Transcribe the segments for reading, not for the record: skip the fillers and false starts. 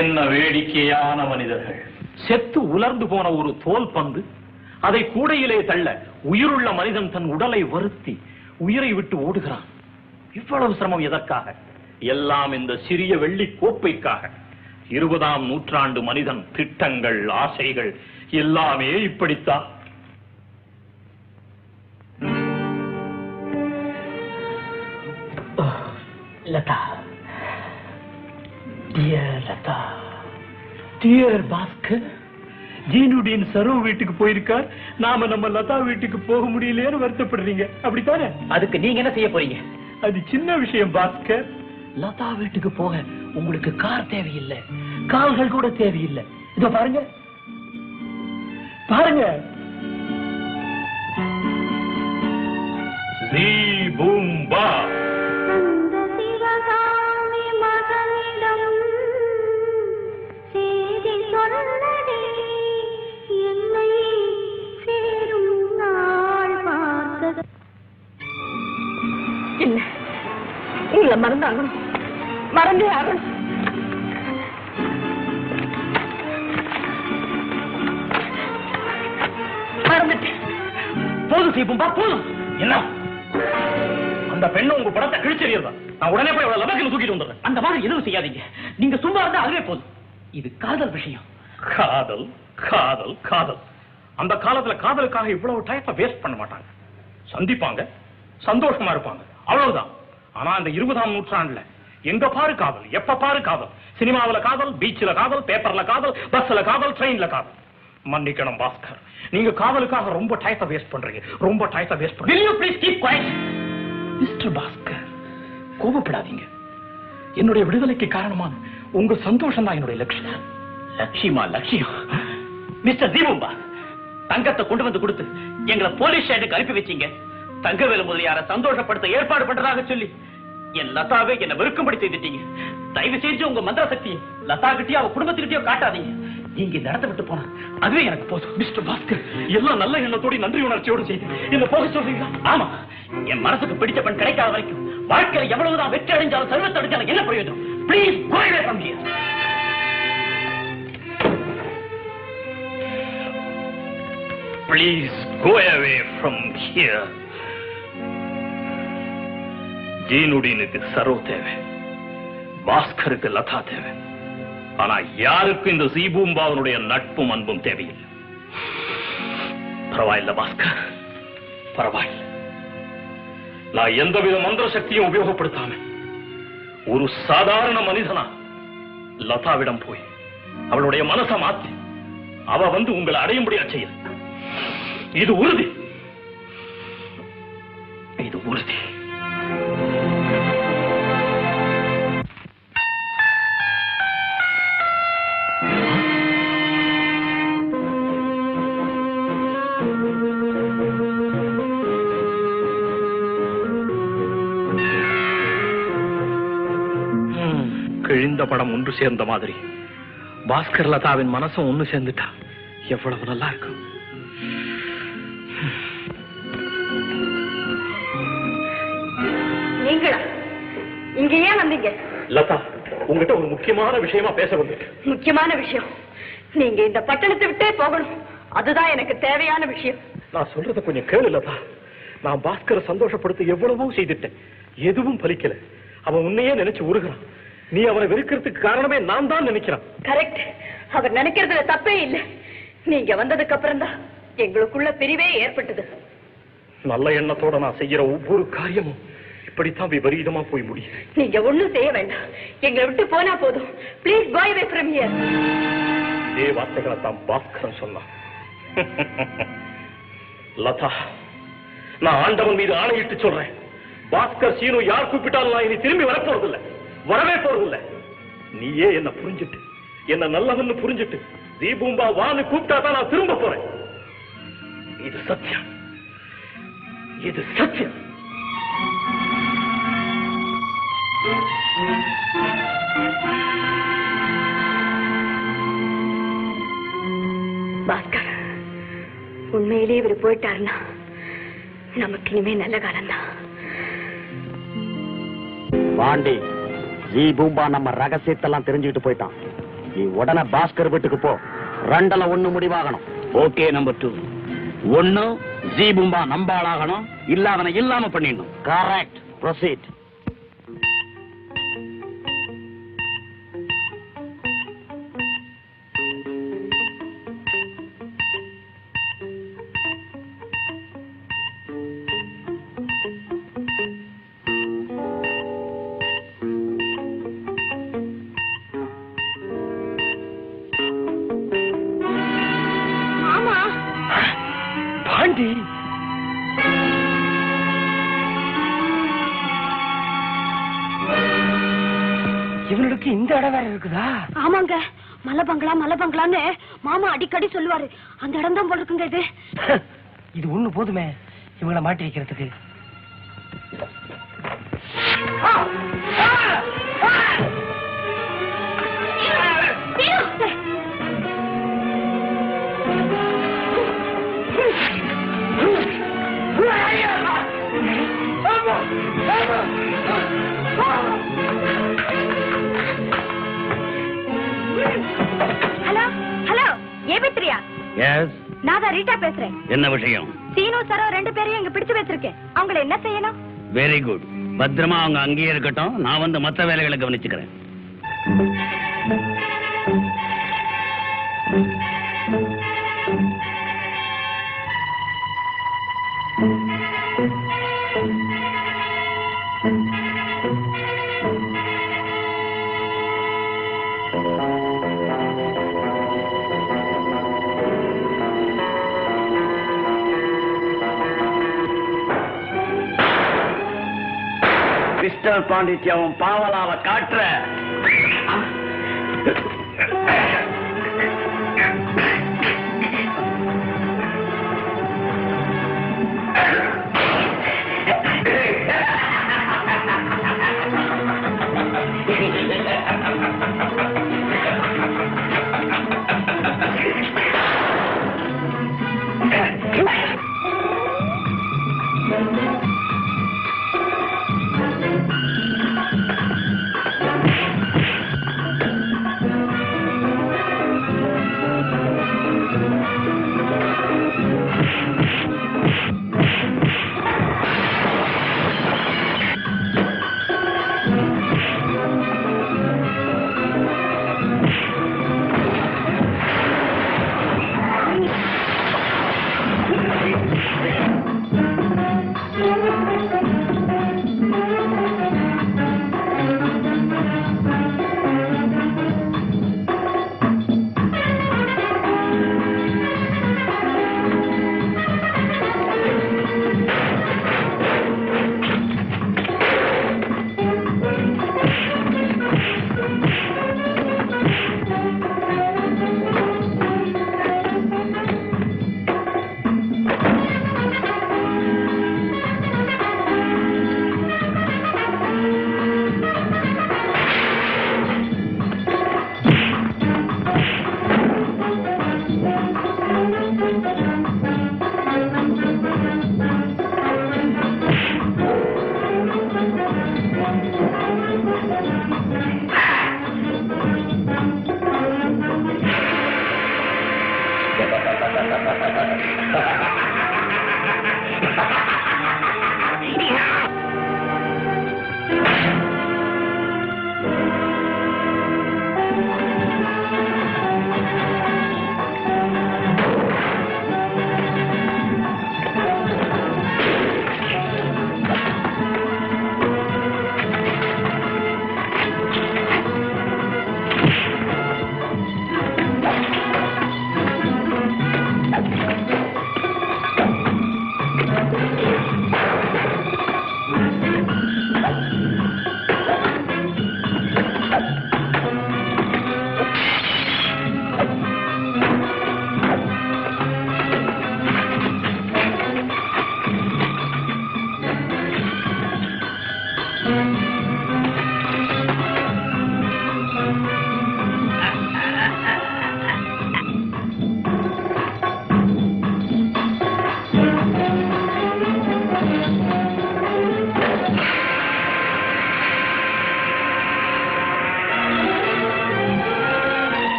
என்ன வேடிக்கையான மனிதர்கள். செத்து உலர்ந்து போன ஒரு தோல் பந்து அதை கூடையிலே தள்ள உயிருள்ள மனிதன் தன் உடலை வருத்தி உயிரை விட்டு ஓடுகிறான். இவ்வளவு சிரமம் எதற்காக? எல்லாம் இந்த சிறிய வெள்ளி கோப்பைக்காக. 20ஆம் நூற்றாண்டு மனிதன் திட்டங்கள், ஆசைகள் எல்லாமே இப்படித்தான். லதா, டியர் லதா, டியர் பாஸ்கர், ஜீனுடின் சரோ வீட்டுக்கு போயிருக்கார். நாம நம்ம லதா வீட்டுக்கு போக முடியலையேன்னு வருத்தப்படுறீங்க, அப்படித்தானே? அதுக்கு நீங்க என்ன செய்ய போறீங்க? அது சின்ன விஷயம் பாஸ்கர். லதா வீட்டுக்கு போக உங்களுக்கு கார் தேவையில்லை, கால்கள் கூட தேவையில்லை. இதோ பாருங்க பாருங்க. பூம்பா உங்களை மறந்தாகணும், மறந்தே ஆகணும். மறந்துட்டேன். போதும் சீபும்பா, போதும். என்ன அந்த பெண்ணு உங்க படத்தை கிழிச்சறியதா? நான் உடனே போய் அவளை லபக்கில் தூக்கிட்டு வந்துடுறேன். அந்த மாதிரி எதுவும் செய்யாதீங்க. நீங்க சும்மா இருந்தா அதுவே போதும். இது காதல் விஷயம். காதல் காதல் காதல். அந்த காலத்துல காதலுக்காக இவ்வளவு டயத்தை வேஸ்ட் பண்ண மாட்டாங்க. சந்திப்பாங்க, சந்தோஷமா இருப்பாங்க, அவ்வளவுதான். ஆனா இந்த 20ஆம் நூற்றாண்டுல எங்க பாரு காதல், எப்ப பாரு காதல். சினிமாவில காதல், பீச்சில காதல், பேப்பர்ல காதல், பஸ்ல காதல், ட்ரெயின்ல காதல். மன்னிக்கணும் பாஸ்கர், நீங்க காதலுக்காக ரொம்ப டயத்தை வேஸ்ட் பண்றீங்க, ரொம்ப டயத்தை வேஸ்ட் பண்றீங்க. Will you please keep quiet? Mister Bhaskar, கோபப்படாதீங்க. என்னுடைய விடுதலைக்கு காரணமான உங்க சந்தோஷம் தான் என்னுடைய லட்சியம். லட்சியமா? லட்சியம்? மிஸ்டர் தீபம்பா, தங்கத்தை கொண்டு வந்து கொடுத்து எங்களை போலீஸ் ஸ்டேஷனுக்கு அனுப்பி வச்சீங்க. தங்கவேலு முதலியார சந்தோஷப்படுத்த ஏற்பாடு பண்றதாக சொல்லி என் லதாவை என்ன வெறுக்கும்படி செய்துட்டீங்க. தயவு செஞ்சு உங்க மந்திர சக்தி லதா கிட்டயோ அவ குடும்பத்துக்கிட்டயோ காட்டாதீங்க. நீங்க இந்த இடத்தை விட்டு போனா அதுவே எனக்கு போதும். மிஸ்டர் பாஸ்கர், எல்லாம் நல்ல எண்ணத்தோடு நன்றி உணர்ச்சியோடு செய்து என்ன போக சொல்றீங்களா? ஆமா, என் மனசுக்கு பிடிச்ச பெண் கிடைக்காத வரைக்கும் வாழ்க்கையில எவ்வளவுதான் வெற்றி அடைஞ்சாலும் சர்வத்தை அடைஞ்சாலும் என்ன பிரயோஜனம்? Please go away from here. Please go away from here. ஜீனுடினுக்கு சரோ தேவை, பாஸ்கருக்கு லதா தேவை. ஆனா யாருக்கும் இந்த சீபூம்பாவனுடைய நட்பும் அன்பும் தேவையில்லை. பரவாயில்ல பாஸ்கர், பரவாயில்ல. நான் எந்தவித மந்திர சக்தியும் உபயோகப்படுத்தாம ஒரு சாதாரண மனிதனா லதாவிடம் போய் அவளுடைய மனசை மாத்தி அவ வந்து உங்களை அடையும்படியா செய்ய. இது உறுதி, இது உறுதி. கிழிந்த படம் ஒன்று சேர்ந்த மாதிரி பாஸ்கர் லதாவின் மனசும் ஒண்ணு சேர்ந்துட்டா எவ்வளவு நல்லா இருக்கும். நீங்களா இங்க ஏன் வந்தீங்க? லதா, உங்ககிட்ட ஒரு முக்கியமான விஷயமா பேச வந்தேன். முக்கியமான விஷயம்? நீங்க இந்த பட்டணத்தை விட்டே போகணும், அதுதான் எனக்கு தேவையான விஷயம். நான் சொல்றத கொஞ்சம் கேளு லதா. நான் பாஸ்கரை சந்தோஷப்படுத்த எவ்வளவோ செய்துட்டேன், எதுவும் பலிக்கல. அவன் உன்னையே நினைச்சு உருகிறான். நீ அவனை வெறுக்கிறதுக்கு காரணமே நான் தான் நினைக்கிறான். கரெக்ட், அவர் நினைக்கிறதுல தப்பே இல்லை. நீங்க வந்ததுக்கு அப்புறம் தான் எங்களுக்குள்ள பிரிவே ஏற்பட்டது. நல்ல எண்ணத்தோட நான் செய்யற ஒவ்வொரு காரியமும் இப்படித்தான் விபரீதமா போய் முடியும். நீங்க ஒண்ணும் செய்ய வேண்டாம், எங்களை விட்டு போனா போதும். Please go away from here. இதே வார்த்தைகளை தான் பாஸ்கரன் சொன்னான். லதா, நான் ஆண்டவன் மீது ஆணையிட்டு சொல்றேன், பாஸ்கர் சீனு யார் கூப்பிட்டாலும் நான் இனி திரும்பி வரப்போறதில்லை, வரவே போறதில்லை. நீயே என்ன புரிஞ்சுட்டு, என்ன நல்லவன்னு புரிஞ்சுட்டு தீபூம்பா வான்னு கூப்பிட்டா தான் நான் திரும்ப போறேன். இது சத்தியம், இது சத்தியம். பாஸ்கர், உண்மையிலேயே இவர் போயிட்டாருன்னா நமக்கு இனிமே நல்ல காலம் தான். பாண்டி, ஜி பூம்பா நம்ம ரகசியத்தெல்லாம் தெரிஞ்சுக்கிட்டு போயிட்டான். நீ உடனே பாஸ்கர் வீட்டுக்கு போ. 2ல 1 முடிவாகணும். ஓகே. நம்பர் 2, 1 ஜி பூம்பா நம்பாளாகணும், இல்ல அவனை இல்லாம பண்ணிடணும். கரெக்ட். ப்ரொசீட். பாண்டி, இவனுக்கு இந்த இடம் வேற இருக்குதா? ஆமாங்க, மலை பங்களான்னு மாமா அடிக்கடி சொல்லுவாரு. அந்த இடம் தான் போல இருக்குங்க இது. இது ஒண்ணு போதுமே இவங்களை மாட்டி வைக்கிறதுக்கு. ஹலோ ஹலோ, ஏபித்ரியா? எஸ். நான் தான் ரீட்டா பேசுறேன். என்ன விஷயம்? சீனு சரோ 2 பேரையும் இங்க பிடிச்சு வச்சிருக்கேன். அவங்களை என்ன செய்யணும்? Very good. பத்திரமா அவங்க அங்கேயே இருக்கட்டும். நான் வந்து மத்த வேலைகளை கவனிச்சுக்கிறேன். மிஸ்டர் பாண்டித்யாவும் பாவலாவை காட்டுற.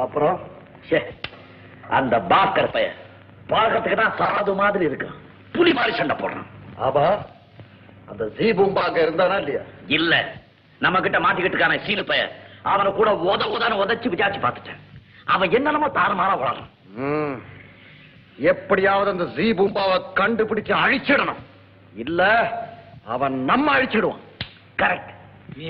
அப்புறம் அந்த பாஸ்கர் பையன் பார்க்கறதுக்கு தான் சாது மாதிரி இருக்கான், புலி மாதிரி சண்டை போடுறான். ஆபா அந்த ஜீபூம்பாங்க இருந்தானா இல்லையா? இல்ல, நம்ம கிட்ட மாட்டிக்கிட்டுக்கான சீனு பையன் அவனை கூட உதச்சு விசாரிச்சு பார்த்துட்டேன். அவன் என்னென்னமோ தாறுமாறா வளரும். எப்படியாவது அந்த ஜீபூம்பாவை கண்டுபிடிச்சு அழிச்சிடணும், இல்ல அவன் நம்ம அழிச்சிடுவான். கரெக்ட்.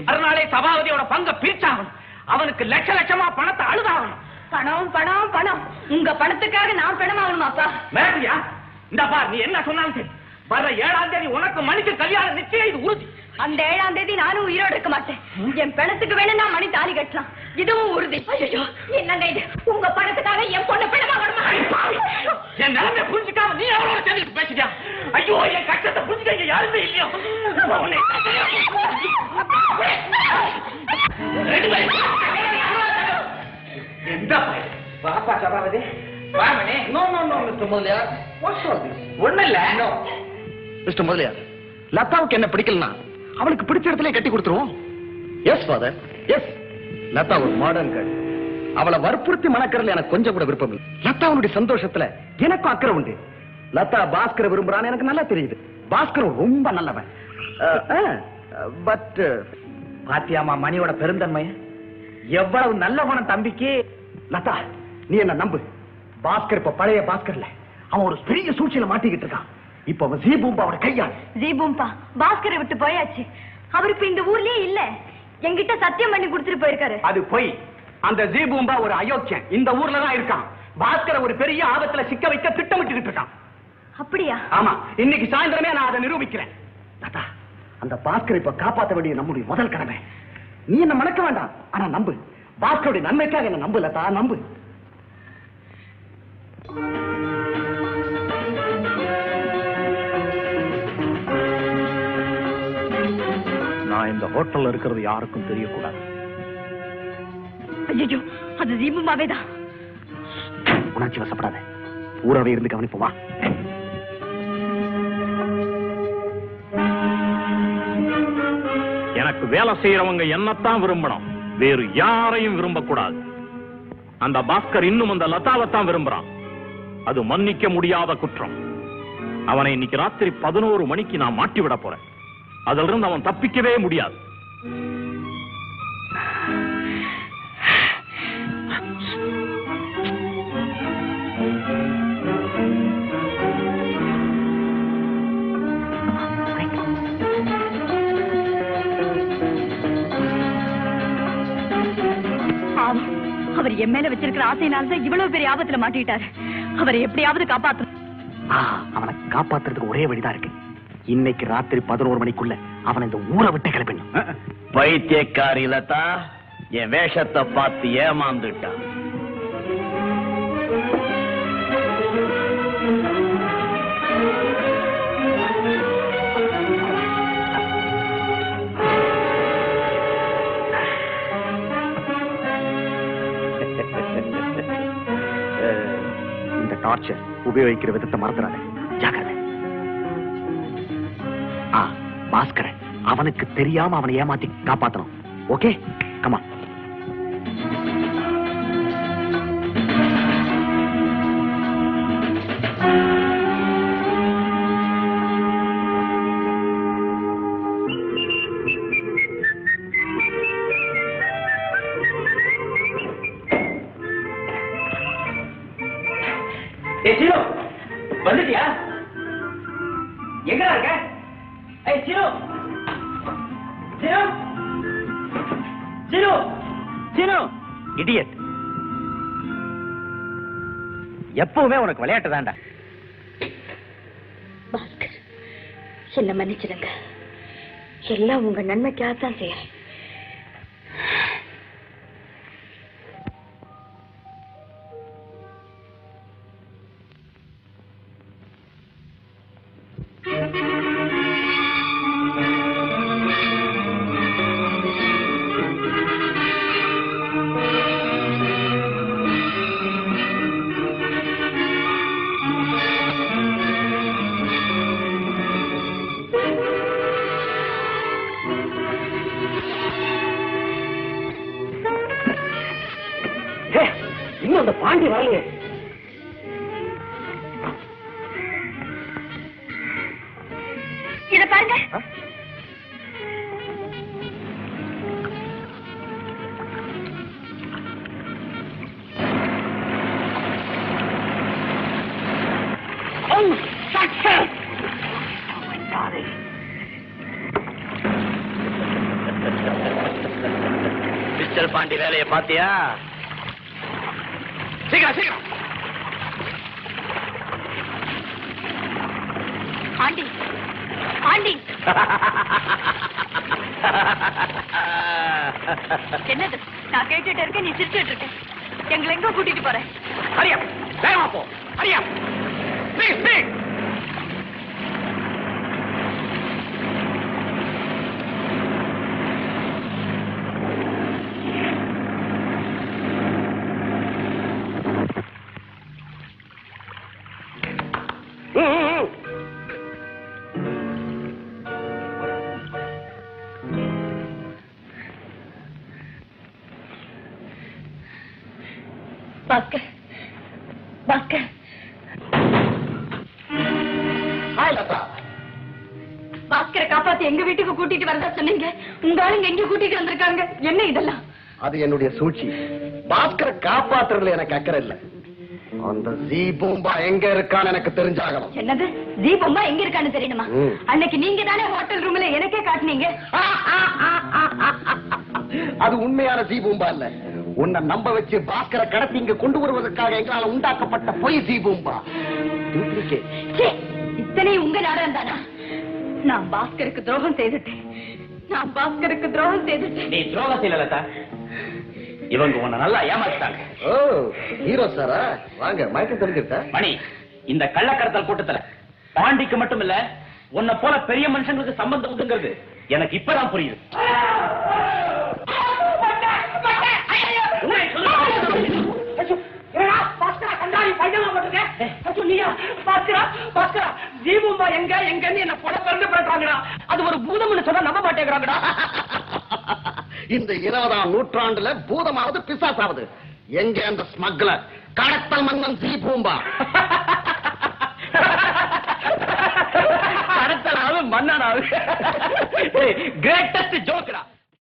மறுநாளே சபாபதியோட பங்க பிரிச்சாகணும். அவனுக்கு லட்ச லட்சமா பணத்தை அழுதாகணும். பணம் பணம் பணம், உங்க பணத்துக்காக நான் பணம் ஆகணுமாப்பா? மேடியா, இந்த பார், நீ என்ன சொன்னாலும் சரி, வர 7ஆம் தேதி உனக்கு மணிக்கு கல்யாணம் நிச்சயம், இது உறுதி. அந்த 7ஆம் தேதி நானும் உயிரோடு இருக்க மாட்டேன். என் பணத்துக்கு வேணும் நான் மணி தாலி கட்டலாம், இதுவும் உறுதி. ஐயோ, என்னங்க இது? உங்க பணத்துக்காக என் பொண்ணு பணமாகணுமா? என் நிலைமை புரிஞ்சுக்காம நீ அவளோட சேர்ந்து பேசிட்டியா? ஐயோ, என் கஷ்டத்தை புரிஞ்சுக்க யாருமே இல்லையோ. எந்த பையன்? பாப்பா சபாபதி, வாமனே. No no no mister Mudaliar, what's all this? ஒண்ணு இல்ல. மிஸ்டர் முதலியார், லதாவுக்கு என்ன பிடிக்கலனா அவளுக்கு பிடிச்ச இடத்துல கட்டி கொடுத்துருவோம். S father, S. லதா ஒரு மாடர்ன் கேர்ள். அவளை வற்புறுத்தி மணக்கறதுல எனக்கு கொஞ்சம் கூட விருப்பம் இல்லை. லதாவுடைய சந்தோஷத்துல எனக்கும் அக்கறை உண்டு. லதா பாஸ்கர் விரும்புறான்னு எனக்கு நல்லா தெரியுது. பாஸ்கர் ரொம்ப நல்லவன். பட் பாத்தியாமா மணியோட பெருந்தன்மை எவ்வளவு நல்லவன தம்பிக்கு. லதா, நீ என்ன நம்பு. பாஸ்கர் இப்ப பழைய பாஸ்கர்ல, அவன் ஒரு பெரிய சூழ்ச்சியில மாட்டிக்கிட்டு இருக்கான். இப்ப அவன் ஜீபூம்பாவோட கையாள். ஜீபூம்பா பாஸ்கரை விட்டு போயாச்சு. அவர் இப்ப இந்த ஊர்லயே இல்ல. என்கிட்ட சத்தியம் பண்ணி கொடுத்துட்டு போயிருக்காரு. அது போய். அந்த ஜீபூம்பா ஒரு அயோக்கியன், இந்த ஊர்ல தான் இருக்கான். பாஸ்கரை ஒரு பெரிய ஆபத்துல சிக்க வைக்க திட்டமிட்டு இருக்கான். அப்படியா? ஆமா, இன்னைக்கு சாயந்தரமே நான் அதை நிரூபிக்கிறேன். லதா, அந்த பாஸ்கரை இப்ப காப்பாற்ற வேண்டிய நம்முடைய முதல் கடமை. நீ என்ன மணக்க வேண்டாம், ஆனா நம்பு. பாஸ்கருடைய நன்மைக்காக என்ன நம்பு லதா, நம்பு. நான் இந்த ஹோட்டல்ல இருக்கிறது யாருக்கும் தெரியக்கூடாது. ஐயோ, அது ஜீபூம்பாவே தான். உணர்ச்சி வசப்படாத, ஊரவே இருந்து கவனிப்போம் வா. எனக்கு வேலை செய்யறவங்க என்னத்தான் விரும்பணும், வேறு யாரையும் விரும்பக்கூடாது. அந்த பாஸ்கர் இன்னும் அந்த லதாவைத்தான் விரும்புறான். அது மன்னிக்க முடியாத குற்றம். அவனை இன்னைக்கு ராத்திரி 11 மணிக்கு நான் மாட்டி விட போறேன். அதிலிருந்து அவன் தப்பிக்கவே முடியாது. அவர் என் மேல வச்சிருக்கிற ஆசையினால்தான் இவ்வளவு பெரிய ஆபத்துல மாட்டிட்டாரு. அவரை எப்படியாவது காப்பாற்றணும். அவனை காப்பாத்துறதுக்கு ஒரே வழிதான் இருக்கு. இன்னைக்கு ராத்திரி 11 மணிக்குள்ள அவனை இந்த ஊரை விட்டு கிளப்பிடணும். பைத்தியக்காரி லதா என் வேஷத்தை பார்த்து ஏமாந்துட்டான். இந்த டார்ச்சர் உபயோகிக்கிற விதத்தை மறந்துடாத, ஜாக்கிரதை. பாஸ்கரன் அவனுக்கு தெரியாம அவனை ஏமாத்தி காப்பாத்தணும். Okay, comma. வந்துட்டியா? எங்கடா இருக்க? சினு, சினு, சினு, சினு. இடியட். எப்பவுமே உனக்கு விளையாட்டு தான்டா. பாஸ்கர், என்ன மன்னிச்சிடுங்க. எல்லாம் உங்க நன்மைக்காக தான் செய்யறேன். இன்னும் அந்த பாண்டி வரலையே. இத பாருங்க. மிஸ்டர் பாண்டி வேலையை பாத்தியா? சீக்கிரம் சீக்கிரம். ஆண்டி ஆண்டி என்னது? நான் கேட்டுட்டு இருக்கேன், நீ சிரிச்சுட்டு இருக்க. எங்களை எங்க கூட்டிட்டு போறேன்? ஹரியா, வேகமா போ. ஹரியா, ப்ளீஸ் ப்ளீஸ். பாஸ்கர், பாஸ்கர். பாஸ்கரை காப்பாத்தி எங்க வீட்டுக்கு கூட்டிட்டு வரதா சொன்னீங்க. உங்க ஆளுங்க எங்க கூட்டிட்டு வந்திருக்காங்க? என்ன இதெல்லாம்? அது என்னுடைய சூழ்ச்சி. பாஸ்கரை காப்பாத்துறதுல எனக்கு அக்கறை இல்ல. அந்த ஜீ பூம்பா எங்க இருக்கான்னு எனக்கு தெரிஞ்சாகணும். என்னது? தீபம்மா எங்க இருக்கான்னு தெரியணுமா? அன்னைக்கு நீங்க தானே ஹோட்டல் ரூம்ல எனக்கே காட்டுனீங்க. அது உண்மையான ஜீ பூம்பா இல்ல. உன்னை நம்ப வச்சு பாஸ்கரை கடத்தி இங்க கொண்டு வருவதற்காக எங்களால் உண்டாக்கப்பட்ட பொய் ஜீ பூம்பா. இத்தனை உங்க நாடகம் தானா? நான் பாஸ்கருக்கு துரோகம் செய்துட்டேன். நான் பாஸ்கருக்கு துரோகம் செய்துட்டேன். நீ துரோகம் செய்யல லதா. இவங்க உன்னை நல்லா ஏமாத்திட்டாங்க. ஓ, ஹீரோ சாரா? வாங்க, மயக்கம் தெரிஞ்சுட்ட. மணி, இந்த கள்ளக்கடத்தல் கூட்டத்துல பாண்டிக்கு மட்டும் இல்ல, உன்னை போல பெரிய மனுஷங்களுக்கு சம்பந்தம் உண்டுங்கிறது எனக்கு இப்பதான் புரியுது. அது ஒரு பூதம்னு சொன்னா நம்ப மாட்டேங்கிறாங்கடா. இந்த 20ஆம் நூற்றாண்டுல பூதமாவது பிசாசாவது எங்க அந்த ஸ்மக்லர் கடத்தல் மன்னன் ஜீ பூம்பா? கடத்தலாவது மன்னனாவது கிரேட்டஸ்ட் ஜோக்.